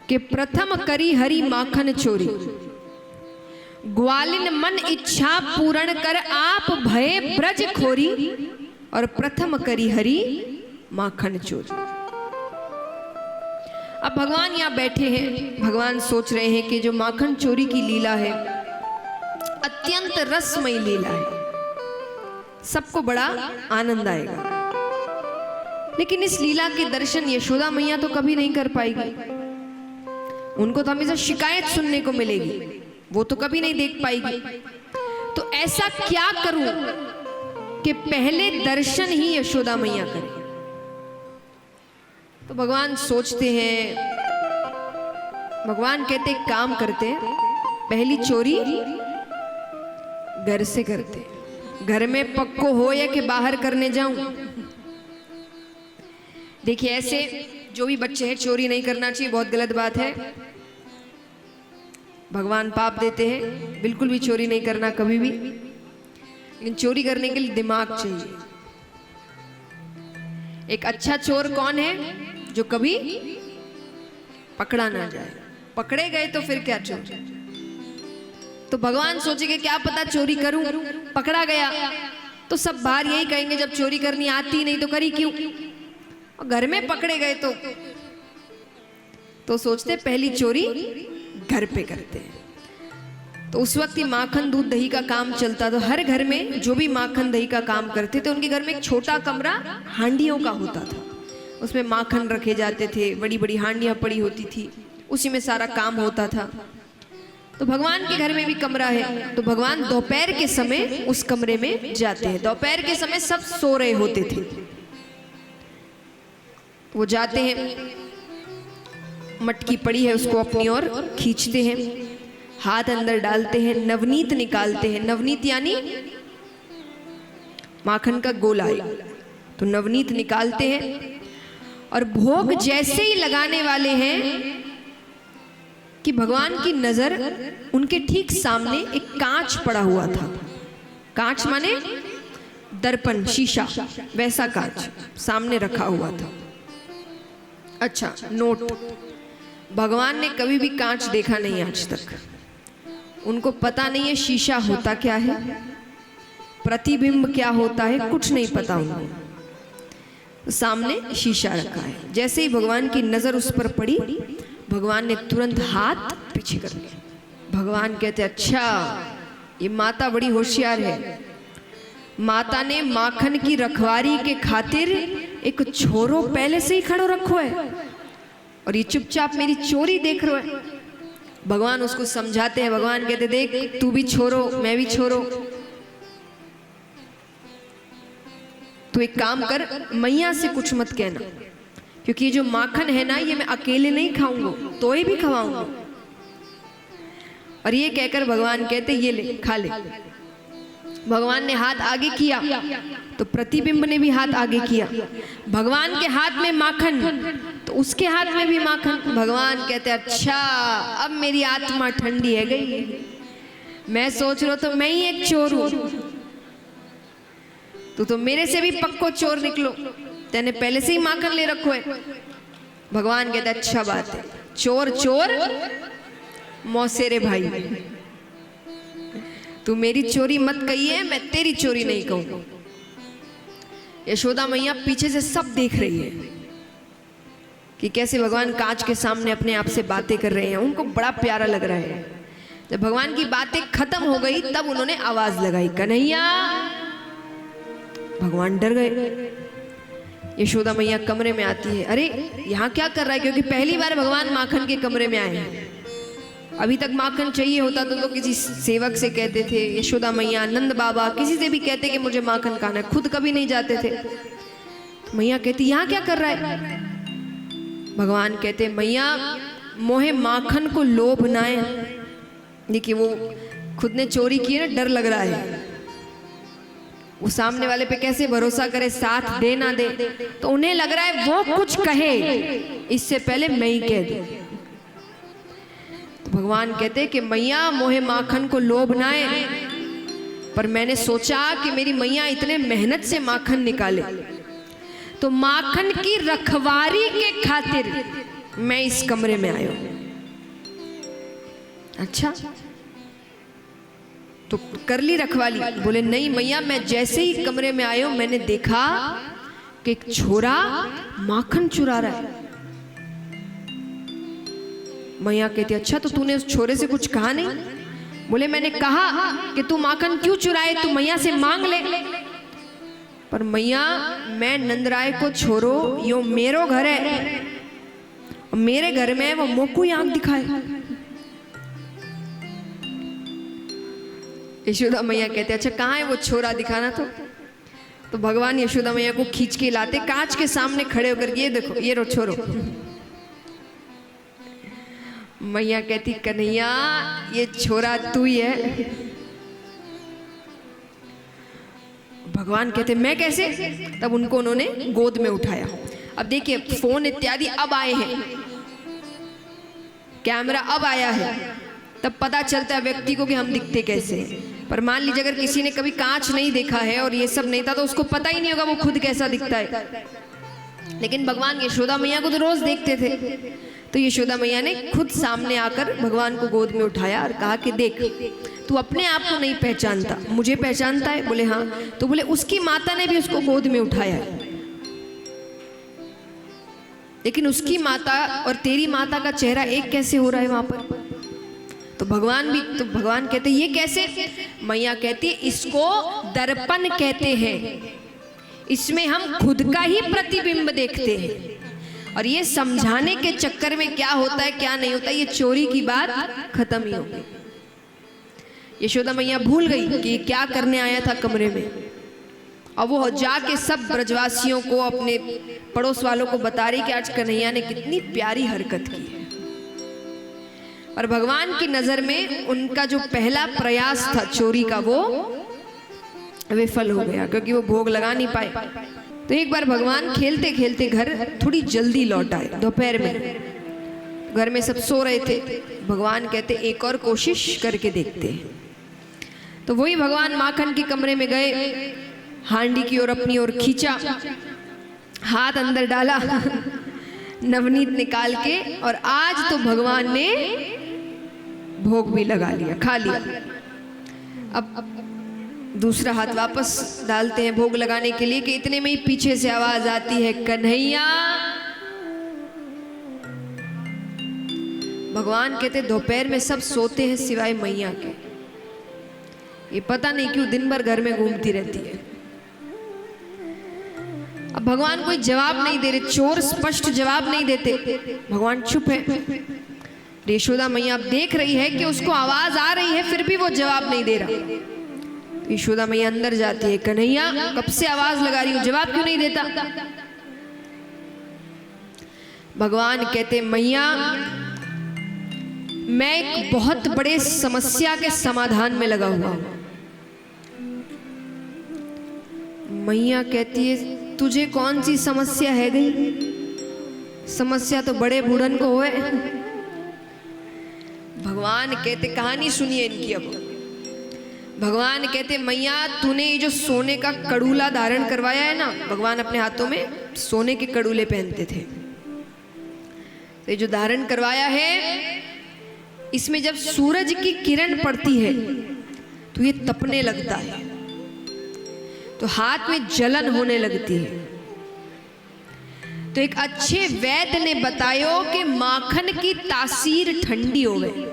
कि प्रथम करी हरि माखन चोरी, ग्वालिन मन इच्छा पूर्ण कर आप भय ब्रज खोरी, और प्रथम करी हरि माखन चोरी। अब भगवान यहाँ बैठे हैं, भगवान सोच रहे हैं कि जो माखन चोरी की लीला है अत्यंत रसमयी लीला है, सबको बड़ा आनंद आएगा। लेकिन इस लीला के दर्शन यशोदा मैया तो कभी नहीं कर पाएगी, उनको तो हमेशा शिकायत सुनने को मिलेगी, वो तो कभी नहीं देख पाएगी। तो ऐसा क्या करूं कि पहले दर्शन ही यशोदा मैया करें। तो भगवान सोचते हैं, भगवान कहते काम करते हैं, पहली चोरी घर से करते हैं। घर में पक्को हो या कि बाहर करने जाऊं। देखिए ऐसे जो भी बच्चे हैं चोरी नहीं करना चाहिए, बहुत गलत बात है, भगवान पाप देते हैं। बिल्कुल भी चोरी नहीं करना कभी भी, लेकिन चोरी करने के लिए दिमाग चाहिए। एक अच्छा चोर कौन है? जो कभी पकड़ा ना जाए, पकड़े गए तो फिर क्या चोर। तो भगवान सोचेंगे क्या पता चोरी करूं, पकड़ा गया तो सब बाहर यही कहेंगे जब चोरी करनी आती नहीं तो करी क्यों, और घर में पकड़े गए तो सोचते पहली चोरी घर पे करते हैं। तो उस वक्त ही माखन दूध दही का काम चलता, तो हर घर में जो भी माखन दही का काम करते थे उनके घर में एक छोटा कमरा हांडियों का होता था, उसमें माखन रखे जाते थे, बड़ी बड़ी हांडियां पड़ी होती थी, उसी में सारा काम होता था। तो भगवान के घर में भी कमरा है, तो भगवान दोपहर के समय उस कमरे में जाते हैं। दोपहर के समय सब सो रहे होते थे, वो जाते हैं, मटकी पड़ी है उसको अपनी ओर खींचते हैं, हाथ अंदर डालते हैं, नवनीत निकालते हैं। नवनीत यानी माखन का गोला, तो नवनीत निकालते हैं और भोग जैसे ही लगाने वाले हैं कि भगवान की नजर उनके ठीक सामने एक कांच पड़ा हुआ था। कांच माने दर्पण, शीशा, वैसा कांच सामने रखा हुआ था। अच्छा नोट, भगवान ने कभी भी कांच देखा नहीं आज तक, उनको पता नहीं है शीशा होता क्या है, प्रतिबिंब क्या होता है, कुछ नहीं पता उनको। सामने शीशा रखा है, जैसे ही भगवान की नजर उस पर पड़ी भगवान ने तुरंत हाथ पीछे कर लिया। भगवान कहते अच्छा ये माता बड़ी होशियार है, माता ने माखन की रखवारी के खातिर एक छोरो पहले से ही खड़ो रखो है और ये चुपचाप मेरी चोरी देख रहा है। भगवान उसको समझाते हैं, भगवान कहते देख तू भी छोरो मैं भी छोरो, तू एक काम कर, मैया से कुछ मत कहना, क्योंकि ये जो माखन है ना ये मैं अकेले नहीं खाऊंगा, तो ही भी खवाऊंगा। और ये कहकर भगवान कहते ये ले खा ले। भगवान ने हाथ आगे किया तो प्रतिबिंब ने भी हाथ आगे किया, भगवान के हाथ में माखन तो उसके हाथ में भी माखन। भगवान कहते अच्छा अब मेरी आत्मा ठंडी है गई, मैं सोच रहा तो मैं ही एक चोर हूं, तू तो मेरे से भी पक्को चोर निकलो, तेने पहले से ही माखन ले रखो है। भगवान कहते अच्छा बात है, चोर चोर मौसेरे भाई, तू मेरी चोरी मत कही है, मैं तेरी चोरी नहीं कहूंगा। यशोदा मैया पीछे से सब देख रही है कि कैसे भगवान कांच के सामने अपने आप से बातें कर रहे हैं, उनको बड़ा प्यारा लग रहा है। जब भगवान की बातें खत्म हो गई तब उन्होंने आवाज लगाई कन्हैया। भगवान डर गए। यशोदा मैया कमरे में आती है, अरे यहाँ क्या कर रहा है, क्योंकि पहली बार भगवान माखन के कमरे में आए हैं। अभी तक माखन चाहिए होता तो किसी सेवक से कहते थे, यशोदा मैया, नंद बाबा, किसी से भी कहते कि मुझे माखन खाना है, खुद कभी नहीं जाते थे। तो मैया कहती यहाँ क्या कर रहा है। भगवान कहते मैया मोहे माखन को लोभ ना है। देखिए वो खुद ने चोरी की है ना, डर लग रहा है, वो सामने वाले पे कैसे भरोसा करे, साथ दे ना दे, तो उन्हें लग रहा है वो कुछ कहे इससे पहले मैं ही कह दूं। तो भगवान कहते कि मैया मोहे माखन को लोभ ना है, पर मैंने सोचा कि मेरी मैया इतने मेहनत से माखन निकाले तो माखन की रखवारी के खातिर मैं इस कमरे में आया हूं। अच्छा तो कर ली रखवाली? बोले नहीं मैया, मैं जैसे ही कमरे में आया हूं मैंने देखा कि एक छोरा माखन चुरा रहा है। मैया कहती अच्छा तो तूने उस छोरे से कुछ कहा नहीं? बोले मैंने कहा कि तू माखन क्यों चुराए, तू मैया से मांग ले। पर मैया मैं नंदराय को छोरो, यो मेरो घर है, मेरे घर में वो मोकू आंख दिखाए। यशोदा मैया कहते अच्छा कहाँ है वो छोरा, दिखाना तो भगवान यशोदा मैया को खींच के लाते कांच के सामने खड़े होकर, ये देखो ये रो छोरो। मैया कहती कन्हैया ये छोरा तू ही है। भगवान कहते मैं कैसे? तब उनको उन्होंने गोद में उठाया। अब देखिए फोन इत्यादि अब आए हैं, कैमरा अब आया है, तब पता चलता है व्यक्ति को कि हम दिखते कैसे हैं। पर मान लीजिए अगर किसी ने कभी कांच नहीं देखा है और ये सब नहीं था तो उसको पता ही नहीं होगा वो खुद कैसा दिखता है। लेकिन भगवान यशोदा मैया को तो रोज देखते थे, तो यशोदा मैया ने खुद सामने आकर भगवान को गोद में उठाया और कहा कि देख तू अपने आप को नहीं पहचानता, मुझे पहचानता है? बोले हाँ। तो बोले उसकी माता ने भी उसको गोद में उठाया, लेकिन उसकी माता और तेरी माता का चेहरा एक कैसे हो रहा है वहां पर? तो भगवान कहते ये कैसे? मैया कहती इसको दर्पण कहते हैं, इसमें हम खुद का ही प्रतिबिंब देखते हैं। और ये समझाने के चक्कर में क्या होता है क्या नहीं होता, ये चोरी की बात खत्म ही हो गई। यशोदा मैया भूल गई कि क्या करने आया था कमरे में, और वो जाके सब ब्रजवासियों को अपने पड़ोस वालों को बता रही कि आज कन्हैया ने कितनी प्यारी हरकत की है। और भगवान की नजर में उनका जो पहला प्रयास था चोरी का वो विफल हो गया, क्योंकि वो भोग लगा नहीं पाए। तो एक बार भगवान खेलते खेलते घर थोड़ी जल्दी लौट आए, दोपहर में घर में सब सो रहे थे। भगवान कहते एक और कोशिश करके देखते हैं। तो वही भगवान माखन के कमरे में गए, हांडी की ओर अपनी ओर खींचा, हाथ अंदर डाला नवनीत निकाल के, और आज तो भगवान ने भोग भी लगा लिया, खा लिया। अब दूसरा हाथ वापस डालते हैं भोग लगाने के लिए कि इतने में ही पीछे से आवाज आती है कन्हैया। भगवान कहते दोपहर में सब सोते हैं सिवाय मैया के, ये पता नहीं क्यों दिन भर घर में घूमती रहती है। अब भगवान कोई जवाब नहीं दे रहे, चोर स्पष्ट जवाब नहीं देते, भगवान चुप है। यशोदा मैया अब देख रही है कि उसको आवाज आ रही है फिर भी वो जवाब नहीं दे रहा। यशोदा मैया अंदर जाती है, कन्हैया कब से आवाज लगा रही हूं, जवाब क्यों नहीं देता? भगवान कहते मैया मैं एक बहुत बड़े समस्या के समाधान में लगा हुआ हूं। मैया कहती है तुझे कौन सी समस्या है गई? समस्या तो बड़े बूढ़न को होए। भगवान कहते कहानी सुनिए इनकी। अब भगवान कहते मैया तूने ये जो सोने का कड़ूला धारण करवाया है ना, भगवान अपने हाथों में सोने के कड़ूले पहनते थे, तो ये जो धारण करवाया है इसमें जब सूरज की किरण पड़ती है तो ये तपने लगता है, तो हाथ में जलन होने लगती है। तो एक अच्छे वैद्य ने बतायो कि माखन की तासीर ठंडी हो गई।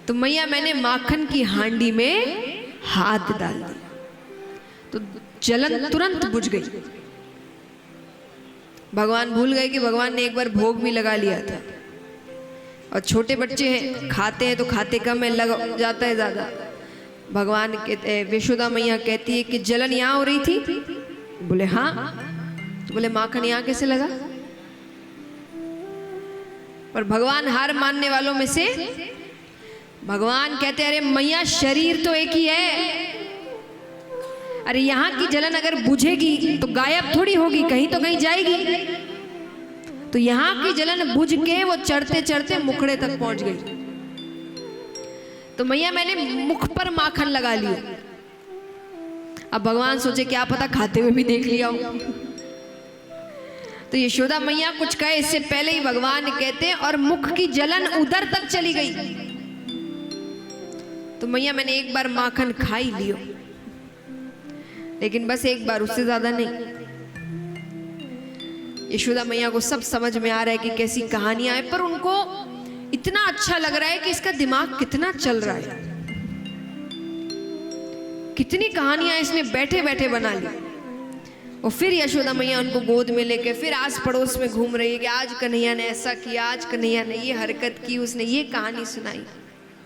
तो मैया मैंने माखन की हांडी में हाथ डाल दिया तो जलन तुरंत बुझ गई। भगवान भूल गए कि भगवान ने एक बार भोग भी लगा लिया था, और छोटे बच्चे हैं खाते हैं तो खाते कम है, लग जाता है ज्यादा। भगवान कहते, यशोदा मैया कहती है कि जलन यहाँ हो रही थी? बोले हाँ। तो बोले माखन यहाँ कैसे लगा? पर भगवान हार मानने वालों में से भगवान कहते अरे मैया शरीर तो एक ही है, अरे यहाँ की जलन अगर बुझेगी तो गायब थोड़ी होगी, कहीं तो कहीं जाएगी। तो यहाँ की जलन बुझ के वो चढ़ते चढ़ते मुखड़े तक पहुंच गई। तो मैया मैंने मुख पर माखन लगा लिया। अब भगवान सोचे क्या पता खाते हुए भी देख लिया हो। तो तो यशोदा मैया कुछ कहे इससे पहले ही भगवान कहते हैं और मुख की जलन उधर तक चली गई। तो मैया मैंने एक बार माखन खा ही लियो, लेकिन बस एक बार, उससे ज्यादा नहीं। यशोदा मैया को सब समझ में आ रहा है कि कैसी कहानियां है, पर उनको इतना अच्छा लग रहा है कि इसका दिमाग कितना चल रहा है, कितनी कहानियां इसने बैठे बैठे बना ली। और फिर यशोदा मैया उनको गोद में लेके फिर आस पड़ोस में घूम रही है कि आज कन्हैया ने ऐसा किया, आज कन्हैया ने ये हरकत की, उसने ये कहानी सुनाई।